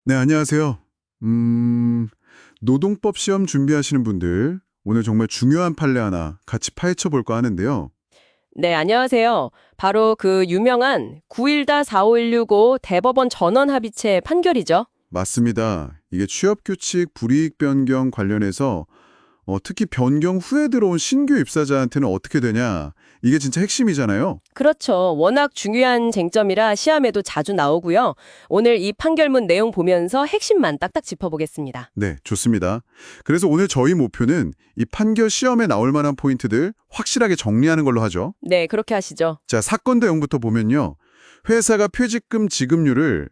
네, 안녕하세요. 노동법 시험 준비하시는 분들, 오늘 정말 중요한 판례 하나 같이 파헤쳐 볼까 하는데요. 네, 안녕하세요. 바로 그 유명한 9.14-4516 대법원 전원 합의체 판결이죠. 맞습니다. 이게 취업규칙 불이익 변경 관련해서 특히 변경 후에 들어온 신규 입사자한테는 어떻게 되냐, 이게 진짜 핵심이잖아요. 그렇죠. 워낙 중요한 쟁점이라 시험에도 자주 나오고요. 오늘 이 판결문 내용 보면서 핵심만 딱딱 짚어보겠습니다. 네, 좋습니다. 그래서 오늘 저희 목표는 이 판결 시험에 나올 만한 포인트들 확실하게 정리하는 걸로 하죠. 네, 그렇게 하시죠. 자, 사건 내용부터 보면요. 회사가 퇴직금 지급률을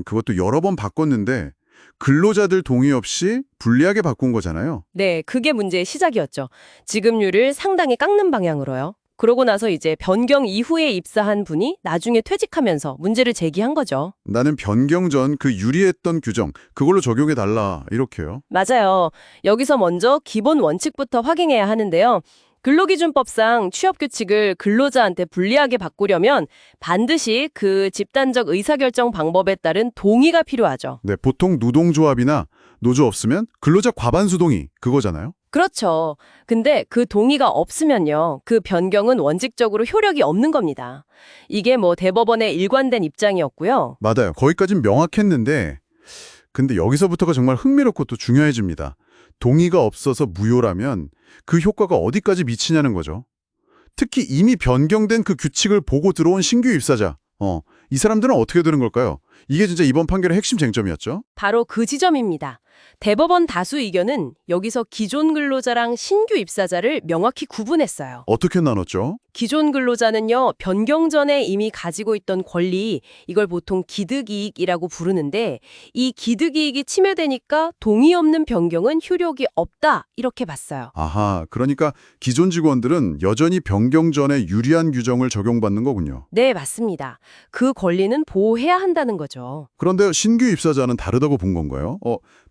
그것도 여러 번 바꿨는데 근로자들 동의 없이 불리하게 바꾼 거잖아요. 네, 그게 문제의 시작이었죠. 지급률을 상당히 깎는 방향으로요. 그러고 나서 이제 변경 이후에 입사한 분이 나중에 퇴직하면서 문제를 제기한 거죠. 나는 변경 전 그 유리했던 규정 그걸로 적용해 달라 이렇게요. 맞아요. 여기서 먼저 기본 원칙부터 확인해야 하는데요. 근로기준법상 취업규칙을 근로자한테 불리하게 바꾸려면 반드시 그 집단적 의사결정 방법에 따른 동의가 필요하죠. 네, 보통 노동조합이나 노조 없으면 근로자 과반수 동의 그거잖아요. 그렇죠. 근데 그 동의가 없으면요. 그 변경은 원칙적으로 효력이 없는 겁니다. 이게 뭐 대법원의 일관된 입장이었고요. 맞아요. 거기까진 명확했는데 근데 여기서부터가 정말 흥미롭고 또 중요해집니다. 동의가 없어서 무효라면 그 효과가 어디까지 미치냐는 거죠. 특히 이미 변경된 그 규칙을 보고 들어온 신규 입사자. 이 사람들은 어떻게 되는 걸까요? 이게 진짜 이번 판결의 핵심 쟁점이었죠. 바로 그 지점입니다. 대법원 다수 의견은 여기서 기존 근로자랑 신규 입사자를 명확히 구분했어요. 어떻게 나눴죠? 기존 근로자는요, 변경 전에 이미 가지고 있던 권리, 이걸 보통 기득이익이라고 부르는데, 이 기득이익이 침해되니까 동의 없는 변경은 효력이 없다, 이렇게 봤어요. 아하, 그러니까 기존 직원들은 여전히 변경 전에 유리한 규정을 적용받는 거군요. 네, 맞습니다. 그 권리는 보호해야 한다는 거죠. 그런데 신규 입사자는 다르다고 본 건가요?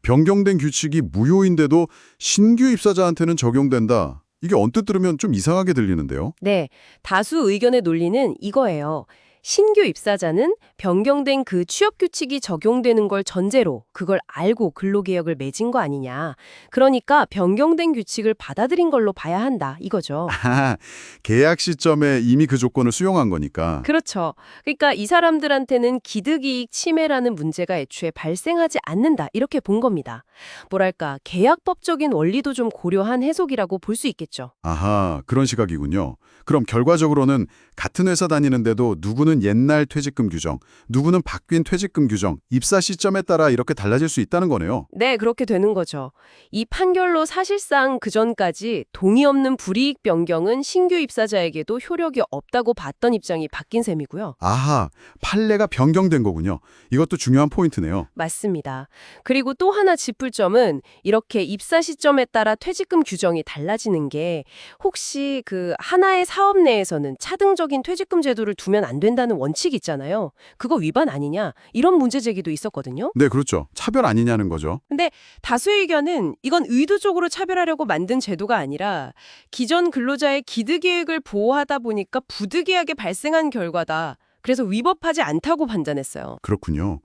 변경된 규칙이 무효인데도 신규 입사자한테는 적용된다. 이게 언뜻 들으면 좀 이상하게 들리는데요. 네, 다수 의견의 논리는 이거예요. 신규 입사자는 변경된 그 취업 규칙이 적용되는 걸 전제로 그걸 알고 근로계약을 맺은 거 아니냐. 그러니까 변경된 규칙을 받아들인 걸로 봐야 한다. 이거죠. 아, 계약 시점에 이미 그 조건을 수용한 거니까. 그렇죠. 그러니까 이 사람들한테는 기득이익 침해라는 문제가 애초에 발생하지 않는다. 이렇게 본 겁니다. 뭐랄까, 계약법적인 원리도 좀 고려한 해석이라고 볼 수 있겠죠. 아하, 그런 시각이군요. 그럼 결과적으로는 같은 회사 다니는데도 누구는 옛날 퇴직금 규정, 누구는 바뀐 퇴직금 규정, 입사 시점에 따라 이렇게 달라질 수 있다는 거네요. 네, 그렇게 되는 거죠. 이 판결로 사실상 그전까지 동의 없는 불이익 변경은 신규 입사자에게도 효력이 없다고 봤던 입장이 바뀐 셈이고요. 아하, 판례가 변경된 거군요. 이것도 중요한 포인트네요. 맞습니다. 그리고 또 하나 짚을 점은 이렇게 입사 시점에 따라 퇴직금 규정이 달라지는 게 혹시 그 하나의 사업 내에서는 차등적인 퇴직금 제도를 두면 안 된다는 원칙이 있잖아요. 그거 위반 아니냐? 이런 문제 제기도 있었거든요. 네, 그렇죠. 차별 아니냐는 거죠. 근데 다수의 의견은 이건 의도적으로 차별하려고 만든 제도가 아니라 기존 근로자의 기득이익을 보호하다 보니까 부득이하게 발생한 결과다. 그래서 위법하지 않다고 판단했어요. 그렇군요.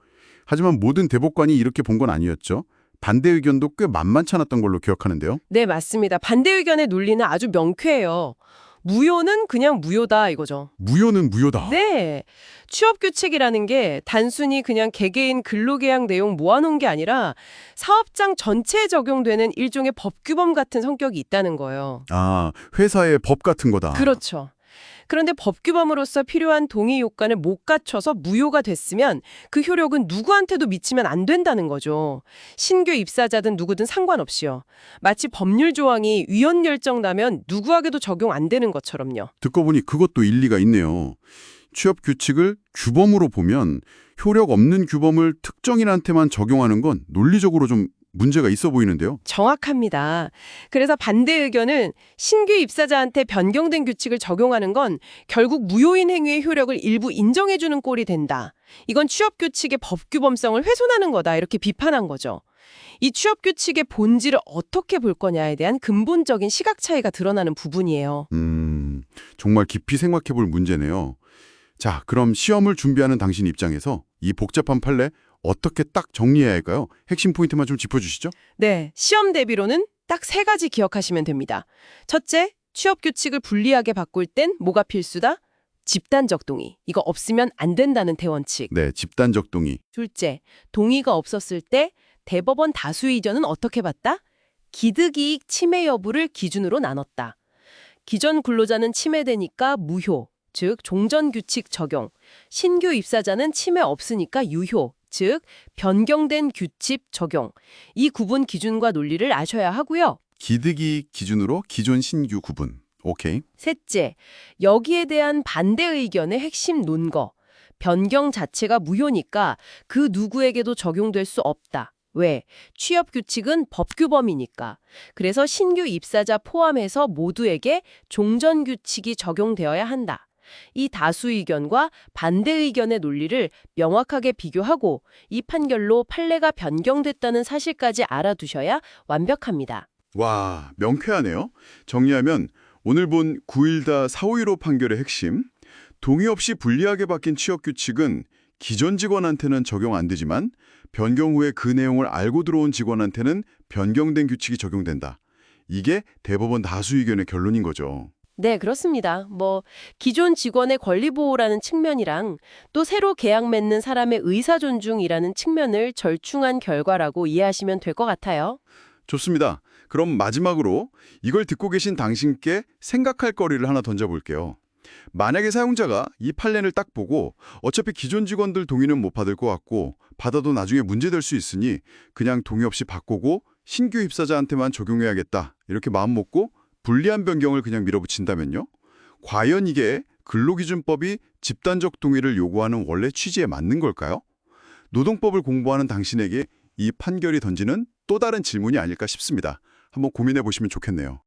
하지만 모든 대법관이 이렇게 본 건 아니었죠. 반대 의견도 꽤 만만치 않았던 걸로 기억하는데요. 네, 맞습니다. 반대 의견의 논리는 아주 명쾌해요. 무효는 그냥 무효다 이거죠. 무효는 무효다. 네. 취업규칙이라는 게 단순히 그냥 개개인 근로계약 내용 모아놓은 게 아니라 사업장 전체에 적용되는 일종의 법규범 같은 성격이 있다는 거예요. 아, 회사의 법 같은 거다. 그렇죠. 그런데 법규범으로서 필요한 동의 요건을 못 갖춰서 무효가 됐으면 그 효력은 누구한테도 미치면 안 된다는 거죠. 신규 입사자든 누구든 상관없이요. 마치 법률 조항이 위헌 결정 나면 누구에게도 적용 안 되는 것처럼요. 듣고 보니 그것도 일리가 있네요. 취업 규칙을 규범으로 보면 효력 없는 규범을 특정인한테만 적용하는 건 논리적으로 좀 문제가 있어 보이는데요. 정확합니다. 그래서 반대 의견은 신규 입사자한테 변경된 규칙을 적용하는 건 결국 무효인 행위의 효력을 일부 인정해주는 꼴이 된다. 이건 취업규칙의 법규범성을 훼손하는 거다. 이렇게 비판한 거죠. 이 취업규칙의 본질을 어떻게 볼 거냐에 대한 근본적인 시각 차이가 드러나는 부분이에요. 정말 깊이 생각해 볼 문제네요. 자, 그럼 시험을 준비하는 당신 입장에서 이 복잡한 판례 어떻게 딱 정리해야 할까요? 핵심 포인트만 좀 짚어주시죠. 네, 시험 대비로는 딱 3가지 기억하시면 됩니다. 첫째, 취업 규칙을 불리하게 바꿀 땐 뭐가 필수다? 집단적 동의. 이거 없으면 안 된다는 대원칙. 네, 집단적 동의. 둘째, 동의가 없었을 때 대법원 다수 의견은 어떻게 봤다? 기득이익 침해 여부를 기준으로 나눴다. 기존 근로자는 침해되니까 무효, 즉 종전규칙 적용. 신규 입사자는 침해 없으니까 유효, 즉 변경된 규칙 적용. 이 구분 기준과 논리를 아셔야 하고요. 기득이익 기준으로 기존 신규 구분. 오케이. 셋째, 여기에 대한 반대 의견의 핵심 논거. 변경 자체가 무효니까 그 누구에게도 적용될 수 없다. 왜? 취업 규칙은 법규 범위니까. 그래서 신규 입사자 포함해서 모두에게 종전 규칙이 적용되어야 한다. 이 다수 의견과 반대 의견의 논리를 명확하게 비교하고 이 판결로 판례가 변경됐다는 사실까지 알아두셔야 완벽합니다. 와, 명쾌하네요. 정리하면 오늘 본 9.1다 4.515 판결의 핵심, 동의 없이 불리하게 바뀐 취업 규칙은 기존 직원한테는 적용 안 되지만 변경 후에 그 내용을 알고 들어온 직원한테는 변경된 규칙이 적용된다. 이게 대법원 다수 의견의 결론인 거죠. 네, 그렇습니다. 기존 직원의 권리 보호라는 측면이랑 또 새로 계약 맺는 사람의 의사 존중이라는 측면을 절충한 결과라고 이해하시면 될 것 같아요. 좋습니다. 그럼 마지막으로 이걸 듣고 계신 당신께 생각할 거리를 하나 던져볼게요. 만약에 사용자가 이 판례를 딱 보고 어차피 기존 직원들 동의는 못 받을 것 같고 받아도 나중에 문제될 수 있으니 그냥 동의 없이 바꾸고 신규 입사자한테만 적용해야겠다 이렇게 마음먹고 불리한 변경을 그냥 밀어붙인다면요? 과연 이게 근로기준법이 집단적 동의를 요구하는 원래 취지에 맞는 걸까요? 노동법을 공부하는 당신에게 이 판결이 던지는 또 다른 질문이 아닐까 싶습니다. 한번 고민해 보시면 좋겠네요.